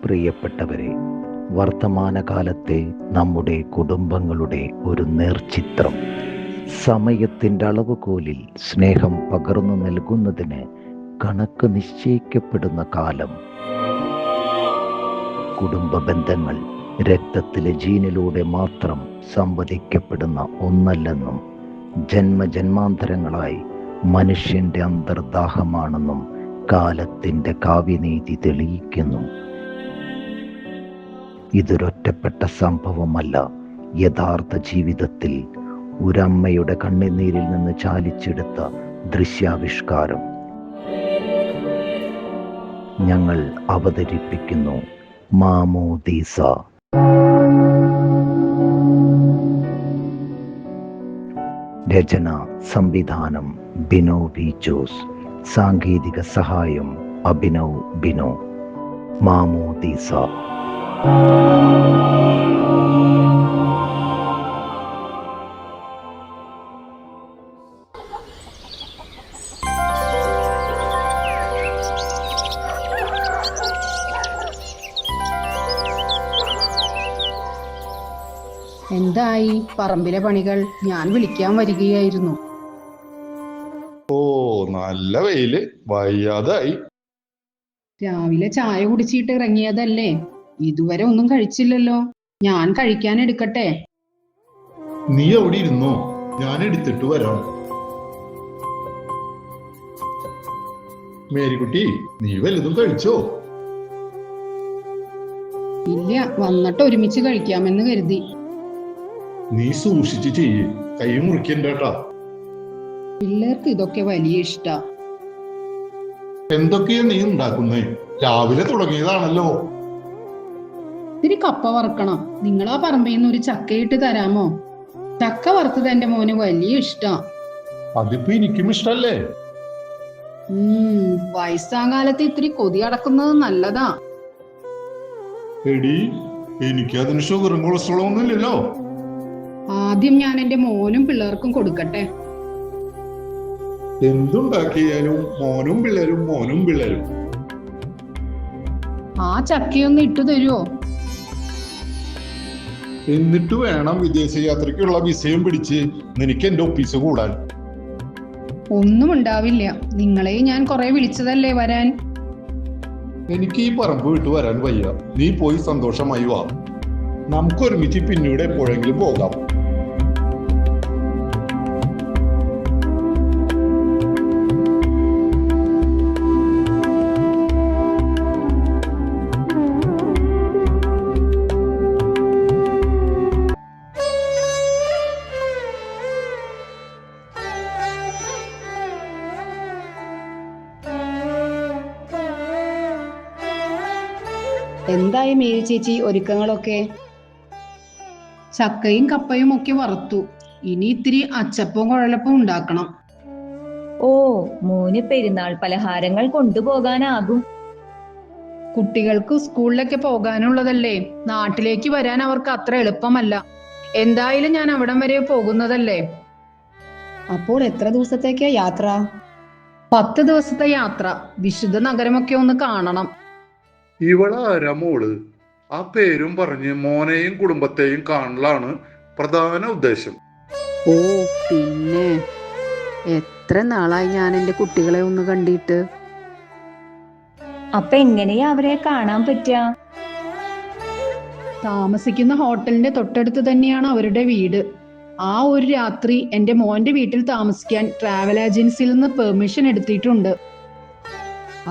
പ്രിയപ്പെട്ടവരെ, വർത്തമാനകാലത്തെ നമ്മുടെ കുടുംബങ്ങളുടെ ഒരു നേർചിത്രം. സമയത്തിൻ്റെ അളവുകോലിൽ സ്നേഹം പകർന്നു നൽകുന്നതിന് കണക്ക് നിശ്ചയിക്കപ്പെടുന്ന കാലം. കുടുംബ ബന്ധങ്ങൾ രക്തത്തിലെ ജീനിലൂടെ മാത്രം സംവദിക്കപ്പെടുന്ന ഒന്നല്ലെന്നും ജന്മജന്മാന്തരങ്ങളായി മനുഷ്യന്റെ അന്തർദാഹമാണെന്നും കാലത്തിൻ്റെ കാവ്യനീതി തെളിയിക്കുന്നു. ഇതൊരൊറ്റപ്പെട്ട സംഭവമല്ല. യഥാർത്ഥ ജീവിതത്തിൽ ഒരമ്മയുടെ കണ്ണുനീരിൽ നിന്ന് ചാലിച്ചെടുത്ത ദൃശ്യാവിഷ്കാരം. ഞങ്ങൾ അവതരിപ്പിക്കുന്നു മാമോദീസ. രചന സംവിധാനം ബിനോ വി ജോസ്. സാങ്കേതിക സഹായം അഭിനവ് ബിനോ. മാമോദീസ. എന്തായി പറമ്പിലെ പണികൾ? ഞാൻ വിളിക്കാൻ വരികയായിരുന്നു. ഓ, നല്ല വെയില്, വയ്യാതായി. രാവിലെ ചായ കുടിച്ചിട്ട് ഇറങ്ങിയതല്ലേ, ഇതുവരെ ഒന്നും കഴിച്ചില്ലല്ലോ. ഞാൻ കഴിക്കാൻ എടുക്കട്ടെ? നീ അവിടെ ഇരുന്നോ, ഞാൻ എടുത്തിട്ട് വരാം. മേരിക്കുട്ടി, നീ വല്ലതും കഴിച്ചോ? ഇല്ല, വന്നിട്ട് ഒരുമിച്ച് കഴിക്കാമെന്ന് കരുതി. നീ സൂക്ഷിച്ച് ചെയ്യ്, കൈ മുറിക്കണ്ടാട്ടാ. പിള്ളേർക്ക് ഇതൊക്കെ വലിയ ഇഷ്ടാ. എന്തൊക്കെയാ നീ ഉണ്ടാക്കുന്നേ? രാവിലെ തുടങ്ങിയതാണല്ലോ. ഇത്തിരി കപ്പ വറുക്കണം. നിങ്ങളാ പറമ്പിൽ നിന്ന് ഒരു ചക്കയിട്ട് തരാമോ? ചക്ക വറുത്തത് എന്റെ മോന് വലിയ ഇഷ്ടാ. അതിപ്പോ എനിക്കും ഇഷ്ടല്ലേ. വയസ്സാം കാലത്ത് ഇത്തിരി കൊതി അടക്കുന്നത് നല്ലതാ. എടി, എനിക്ക് അതിന് ഷുഗറും കൊളസ്ട്രോളും ഒന്നും ഇല്ലല്ലോ. ആദ്യം ഞാൻ എന്റെ മോനും പിള്ളേർക്കും കൊടുക്കട്ടെ. എന്തുണ്ടാക്കിയാലും മോനും പിള്ളേരും. ആ ചക്കയൊന്ന് ഇട്ടു തരുമോ? എന്നിട്ട് വേണം വിദേശ യാത്രയ്ക്കുള്ള വിസയും പിടിച്ച് നിനക്ക് എന്റെ ഓഫീസ് കൂടാൻ. ഒന്നും ഉണ്ടാവില്ല. നിങ്ങളെ ഞാൻ കുറെ വിളിച്ചതല്ലേ വരാൻ. എനിക്ക് ഈ പറമ്പ് വിട്ട് വരാൻ വയ്യ. നീ പോയി സന്തോഷമായി വാ. നമുക്ക് ഒരുമിച്ച് പിന്നീട് എപ്പോഴെങ്കിലും പോകാം. എന്തായി മേരി ചേച്ചി ഒരുക്കങ്ങളൊക്കെ? ചക്കയും കപ്പയും ഒക്കെ വറുത്തു. ഇനി ഇത്തിരി അച്ചപ്പവും കുഴലപ്പവും ഉണ്ടാക്കണം. ഓ, മോന് പെരുന്നാൾ പലഹാരങ്ങൾ കൊണ്ടുപോകാനാകും. കുട്ടികൾക്ക് സ്കൂളിലൊക്കെ പോകാനുള്ളതല്ലേ. നാട്ടിലേക്ക് വരാൻ അവർക്ക് അത്ര എളുപ്പമല്ല. എന്തായാലും ഞാൻ അവിടം വരെ പോകുന്നതല്ലേ. അപ്പോൾ എത്ര ദിവസത്തേക്കാ യാത്ര? 10 ദിവസത്തെ യാത്ര. വിശുദ്ധ നഗരമൊക്കെ ഒന്ന് കാണണം. ഇവളാരാ മോള്? ആ പേരും പറഞ്ഞ് മോനെയും കുടുംബത്തെയും കാണലാണ് പ്രധാന ഉദ്ദേശം. ഓ, പിന്നെ എത്ര നാളായി ഞാൻ എന്റെ കുട്ടികളെ ഒന്ന് കണ്ടിട്ട്. അപ്പൊ എങ്ങനെയാ അവരെ കാണാൻ പറ്റുക? താമസിക്കുന്ന ഹോട്ടലിന്റെ തൊട്ടടുത്ത് തന്നെയാണ് അവരുടെ വീട്. ആ ഒരു രാത്രി എന്റെ മോന്റെ വീട്ടിൽ താമസിക്കാൻ ട്രാവൽ ഏജൻസിയിൽ നിന്ന് പെർമിഷൻ എടുത്തിട്ടുണ്ട്.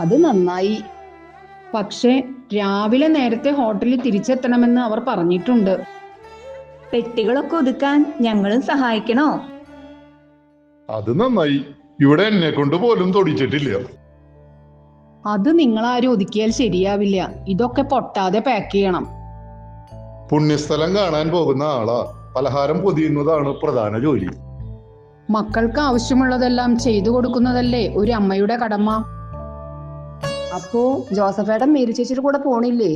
അത് നന്നായി. പക്ഷെ രാവിലെ നേരത്തെ ഹോട്ടലിൽ തിരിച്ചെത്തണമെന്ന് അവർ പറഞ്ഞിട്ടുണ്ട്. പെട്ടികളൊക്കെ ഒതുക്കാൻ ഞങ്ങളും സഹായിക്കണോ? അത് നന്നായി. ഇവിടെ എന്നെ കൊണ്ട് പോലും തൊടിച്ചിട്ടില്ല. അത് നിങ്ങളാരും ഒതുക്കിയാൽ ശരിയാവില്ല. ഇതൊക്കെ പൊട്ടാതെ പാക്ക് ചെയ്യണം. പുണ്യസ്ഥലം കാണാൻ പോകുന്ന ആളാ. പലഹാരം പൊതിയുന്നതാണ് പ്രധാന ജോലി. മക്കൾക്ക് ആവശ്യമുള്ളതെല്ലാം ചെയ്തു കൊടുക്കുന്നതല്ലേ ഒരു അമ്മയുടെ കടമ. അപ്പോ ജോസഫേട്ടൻ മേരി ചേച്ചിയുടെ കൂടെ പോണില്ലേ?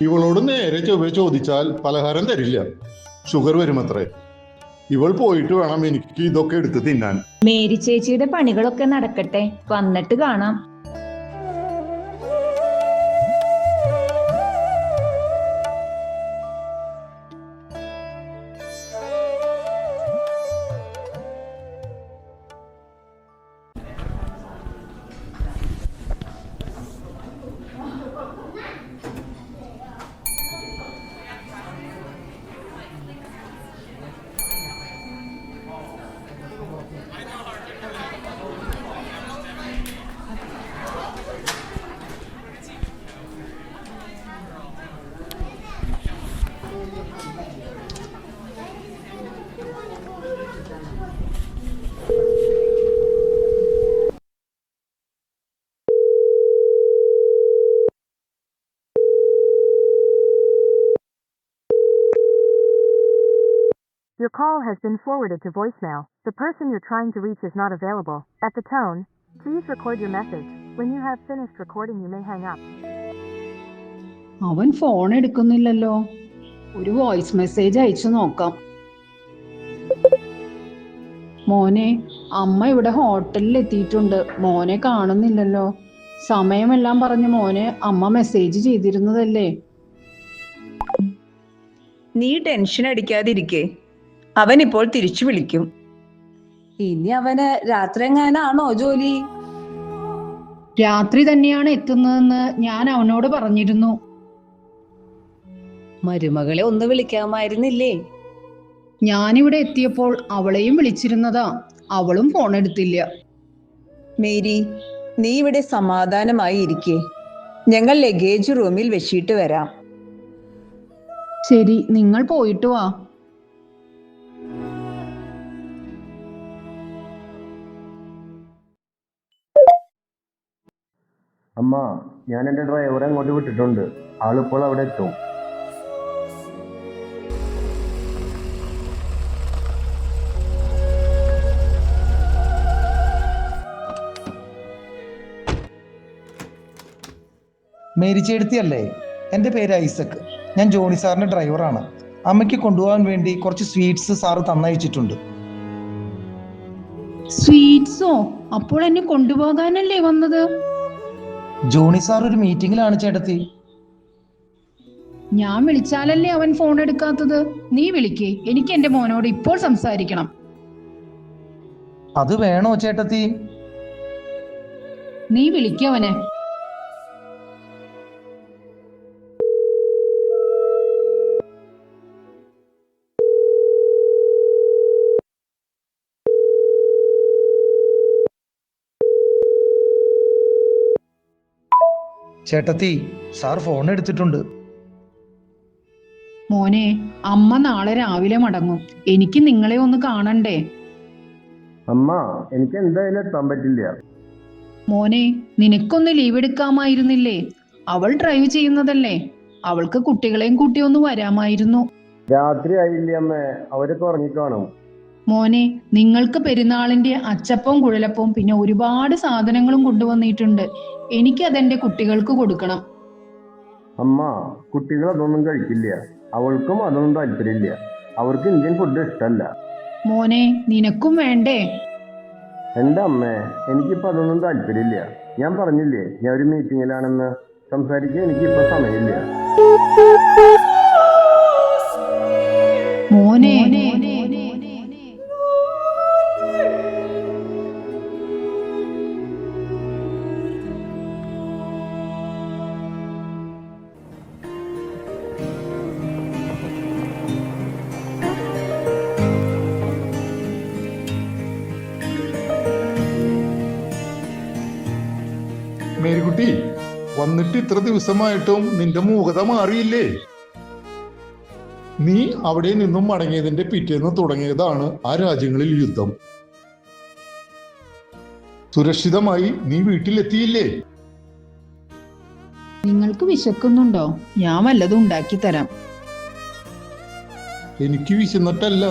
ഇവളോട് നേരെ ചൊവ്വേ ചോദിച്ചാൽ പലഹാരം തരില്ല. ഷുഗർ വരുമത്രേ. ഇവൾ പോയിട്ട് വേണം എനിക്ക് ഇതൊക്കെ എടുത്ത് തിന്നാൻ. മേരി ചേച്ചിയുടെ പണികളൊക്കെ നടക്കട്ടെ, വന്നിട്ട് കാണാം. Your call has been forwarded to voicemail. The person you're trying to reach is not available. At the tone, please record your message. When you have finished recording, you may hang up. അവൻ phone എടുക്കുന്നില്ലല്ലോ. ഒരു voice message അയച്ചു നോക്കാം. മോനെ, അമ്മ ഇവിടെ ഹോട്ടലിൽ എത്തിയിട്ടുണ്ട്. മോനെ കാണുന്നില്ലല്ലോ. സമയമെല്ലാം പറഞ്ഞ് മോനെ അമ്മ മെസ്സേജ് ചെയ്തിരുന്നതല്ലേ. നീ ടെൻഷൻ അടിക്കാതിരിക്കേ, അവൻ ഇപ്പോൾ തിരിച്ചു വിളിക്കും. ഇനി അവന് രാത്രി എങ്ങാനാണോ ജോലി? രാത്രി തന്നെയാണ് എത്തുന്നതെന്ന് ഞാൻ അവനോട് പറഞ്ഞിരുന്നു. മരുമകളെ ഒന്ന് വിളിക്കാമായിരുന്നില്ലേ? ഞാനിവിടെ എത്തിയപ്പോൾ അവളെയും വിളിച്ചിരുന്നതാ. അവളും ഫോൺ എടുത്തില്ല. മേരി, നീ ഇവിടെ സമാധാനമായി ഇരിക്കേ. ഞങ്ങൾ ലഗേജ് റൂമിൽ വെച്ചിട്ട് വരാം. ശരി, നിങ്ങൾ പോയിട്ട് വാ. അമ്മ, ഞാൻ എൻ്റെ ഡ്രൈവറെ അങ്ങോട്ട് വിട്ടിട്ടുണ്ട്. ആളിപ്പോൾ അവിടെ എത്തും. മേരി ചേട്ടത്തിയല്ലേ? എൻ്റെ പേര് ഐസക്. ഞാൻ ജോണി സാറിൻ്റെ ഡ്രൈവറാണ്. അമ്മയ്ക്ക് കൊണ്ടുപോകാൻ വേണ്ടി കുറച്ച് സ്വീറ്റ്സ് സാറ് തന്നയച്ചിട്ടുണ്ട്. സ്വീറ്റ്സോ? അപ്പോൾ എന്നെ കൊണ്ടുപോകാനല്ലേ വന്നത്? ജോണി സാർ ഒരു മീറ്റിംഗിലാണ് ചേട്ടത്തി. ഞാൻ വിളിച്ചാലല്ലേ അവൻ ഫോൺ എടുക്കാത്തത്. നീ വിളിക്കേ, എനിക്ക് എന്റെ മോനോട് ഇപ്പോൾ സംസാരിക്കണം. അത് വേണോ ചേട്ടത്തി? നീ വിളിക്കവനെ. ചേട്ടത്തി, സാർ ഫോൺ എടുത്തിട്ടുണ്ട്. മോനെ, അമ്മ നാളെ രാവിലെ മടങ്ങും. എനിക്ക് നിങ്ങളെ ഒന്ന് കാണണ്ടേ. അമ്മ, എനിക്ക് എന്തായാലും എത്താൻ പറ്റില്ല. മോനെ, നിനക്കൊന്ന് ലീവ് എടുക്കാമായിരുന്നില്ലേ? അവൾ ഡ്രൈവ് ചെയ്യുന്നതല്ലേ. അവൾക്ക് കുട്ടികളെയും കൂട്ടി ഒന്ന് വരാമായിരുന്നു. രാത്രി ആയില്ലേ അമ്മേ, അവരൊക്കെ ഉറങ്ങിക്കാണും. മോനെ, നിങ്ങൾക്ക് പെരുന്നാളിന്റെ അച്ചപ്പവും കുഴലപ്പവും പിന്നെ ഒരുപാട് സാധനങ്ങളും കൊണ്ടുവന്നിട്ടുണ്ട്. എനിക്കതെന്റെ കുട്ടികൾക്ക് കൊടുക്കണം. അമ്മ, കുട്ടികൾ അതൊന്നും കഴിക്കില്ല. അവൾക്കും അതൊന്നും താല്പര്യമില്ല. അവർക്ക് ഇന്ത്യൻ ഫുഡ് ഇഷ്ടമല്ല. മോനെ, നിനക്കും വേണ്ടേ? എൻ്റെ അമ്മേ, എനിക്കിപ്പോൾ അതൊന്നും താല്പര്യമില്ല. ഞാൻ പറഞ്ഞില്ലേ, ഞാൻ ഒരു മീറ്റിങ്ങിലാണെന്ന്. സംസാരിക്കാൻ എനിക്കിപ്പോൾ സമയമില്ല. മോനെ, മേരിക്കുട്ടി, വന്നിട്ട് ഇത്ര ദിവസമായിട്ടും നിന്റെ മൂകത മാറിയില്ലേ? നീ അവിടെ നിന്നും മടങ്ങിയതിന്റെ പിറ്റേന്ന് തുടങ്ങിയതാണ് ആ രാജ്യങ്ങളിൽ യുദ്ധം. സുരക്ഷിതമായി നീ വീട്ടിലെത്തിയില്ലേ? നിങ്ങൾക്ക് വിശക്കുന്നുണ്ടോ? ഞാൻ വല്ലതും ഉണ്ടാക്കി തരാം. എനിക്ക് വിശന്നിട്ടല്ല,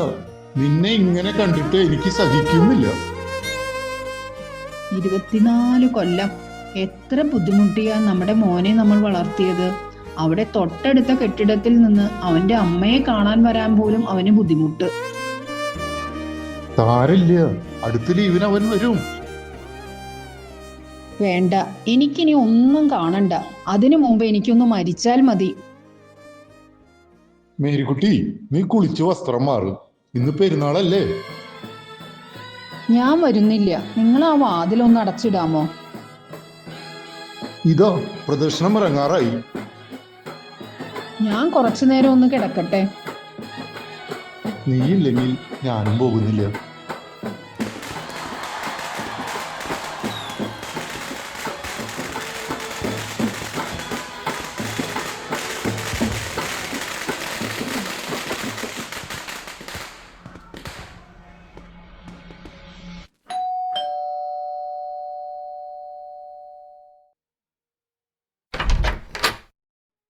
നിന്നെ ഇങ്ങനെ കണ്ടിട്ട് എനിക്ക് സഹിക്കുന്നില്ല. 24 കൊല്ലം എത്ര ബുദ്ധിമുട്ടിയാ നമ്മുടെ മോനെ നമ്മൾ വളർത്തിയത്. അവിടെ തൊട്ടടുത്ത കെട്ടിടത്തിൽ നിന്ന് അവന്റെ അമ്മയെ കാണാൻ വരാൻ പോലും അവന് ബുദ്ധിമുട്ട്. താരില്ല, അടുത്ത ലീവിന് അവൻ വരും. വേണ്ട, എനിക്കിനി ഒന്നും കാണണ്ട. അതിനു മുമ്പ് എനിക്കൊന്ന് മരിച്ചാൽ മതി. മേരിക്കുട്ടി, നീ കുളിച്ച് വസ്ത്രം മാറ്. ഇന്ന് പെരുന്നാളല്ലേ? ഞാൻ വരുന്നില്ല. നിങ്ങൾ ആ വാതിലൊന്ന് അടച്ചിടാമോ? ഇതാ പ്രദർശനം ഇറങ്ങാറായി. ഞാൻ കുറച്ചു നേരം ഒന്ന് കിടക്കട്ടെ. നീയില്ലെങ്കിൽ ഞാനും പോകുന്നില്ല.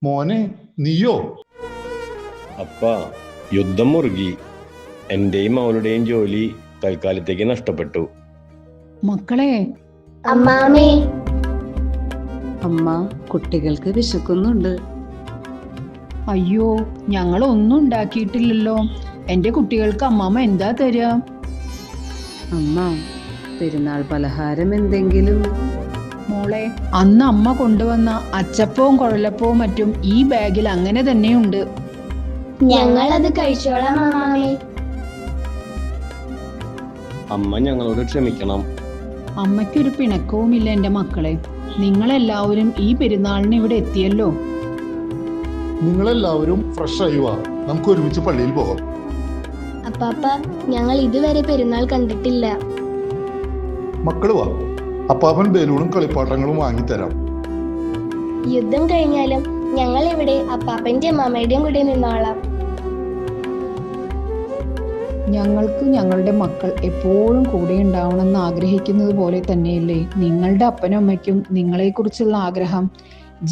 മോനെ, നീയോ? അപ്പാ, യുദ്ധം മുറുകി. എന്റെയും അവളുടെയും ജോലി തൽക്കാലത്തേക്ക് നഷ്ടപ്പെട്ടു. മക്കളെ, അമ്മാമേ, അമ്മ കുട്ടികൾക്ക് വിശക്കുന്നുണ്ട്. അയ്യോ, ഞങ്ങളൊന്നും ഉണ്ടാക്കിയിട്ടില്ലല്ലോ. എന്റെ കുട്ടികൾക്ക് അമ്മാമ്മ എന്താ തരാ? അമ്മ പെരുന്നാൾ പലഹാരം എന്തെങ്കിലും. മോളെ, അന്ന് അമ്മ കൊണ്ടുവന്ന അച്ചപ്പവും കുഴലപ്പവും മറ്റും ഈ ബാഗിൽ അങ്ങനെ തന്നെയുണ്ട്. ഞങ്ങളത് കഴിച്ചോളാം അമ്മാമേ. അമ്മ ഞങ്ങളോട് ക്ഷമിക്കണം. അമ്മയ്ക്കൊരു പിണക്കവുമില്ല എന്റെ മക്കളെ. നിങ്ങളെല്ലാവരും ഈ പെരുന്നാളിന് ഇവിടെ എത്തിയല്ലോ. നിങ്ങളെല്ലാവരും ഫ്രഷ് ആയി വാ, നമുക്ക് ഒരുമിച്ച് പള്ളിയിൽ പോകാം. അപ്പാപ്പ, ഞങ്ങൾ ഇതുവരെ പെരുന്നാൾ കണ്ടിട്ടില്ല. മക്കള് വാ, അപ്പാപ്പൻ ബലൂണും കളിപ്പാട്ടങ്ങളും വാങ്ങിത്തരാം. യുദ്ധം കഴിഞ്ഞാലും ഞങ്ങൾ ഇവിടെ അപ്പാപ്പന്റെ അമ്മാമ്മയുടെയും കൂടെ നിന്നോളാം. ഞങ്ങൾക്ക് ഞങ്ങളുടെ മക്കൾ എപ്പോഴും കൂടെ ഉണ്ടാവണമെന്ന് ആഗ്രഹിക്കുന്നത് പോലെ തന്നെയല്ലേ നിങ്ങളുടെ അപ്പനും അമ്മയ്ക്കും നിങ്ങളെക്കുറിച്ചുള്ള ആഗ്രഹം?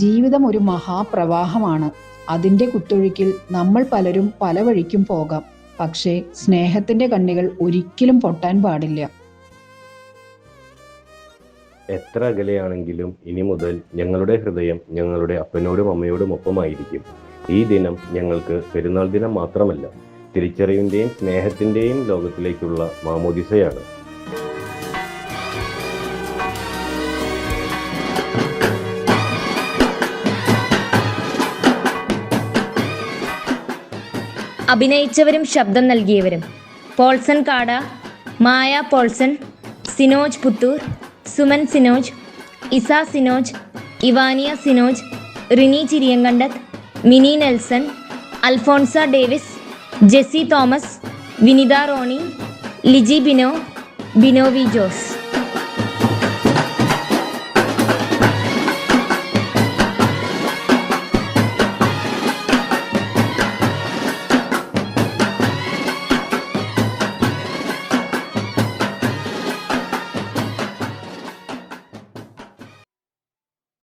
ജീവിതം ഒരു മഹാപ്രവാഹമാണ്. അതിന്റെ കുത്തൊഴുക്കിൽ നമ്മൾ പലരും പല വഴിക്കും പോകാം. പക്ഷേ സ്നേഹത്തിന്റെ കണ്ണികൾ ഒരിക്കലും പൊട്ടാൻ പാടില്ല. എത്ര അകലെയാണെങ്കിലും ഇനി മുതൽ ഞങ്ങളുടെ ഹൃദയം ഞങ്ങളുടെ അപ്പനോടും അമ്മയോടും ഒപ്പമായിരിക്കും. ഈ ദിനം ഞങ്ങൾക്ക് പെരുന്നാൾ ദിനം മാത്രമല്ല, തിരിച്ചറിവിന്റെയും സ്നേഹത്തിന്റെയും ലോകത്തിലേക്കുള്ള മാമോദിസയാണ്. അഭിനയിച്ചവരും ശബ്ദം നൽകിയവരും: പോൾസൺ കാട, മായ പോൾസൺ, സിനോജ് പുത്തൂർ, സുമൻ സിനോജ്, ഇസ സിനോജ്, ഇവാനിയ സിനോജ്, റിനി ചിരിയങ്കണ്ടത്ത്, മിനി നെൽസൺ, അൽഫോൺസ ഡേവിസ്, ജെസ്സി തോമസ്, വിനിത റോണി, ലിജി ബിനോ, ബിനോവി ജോസ്.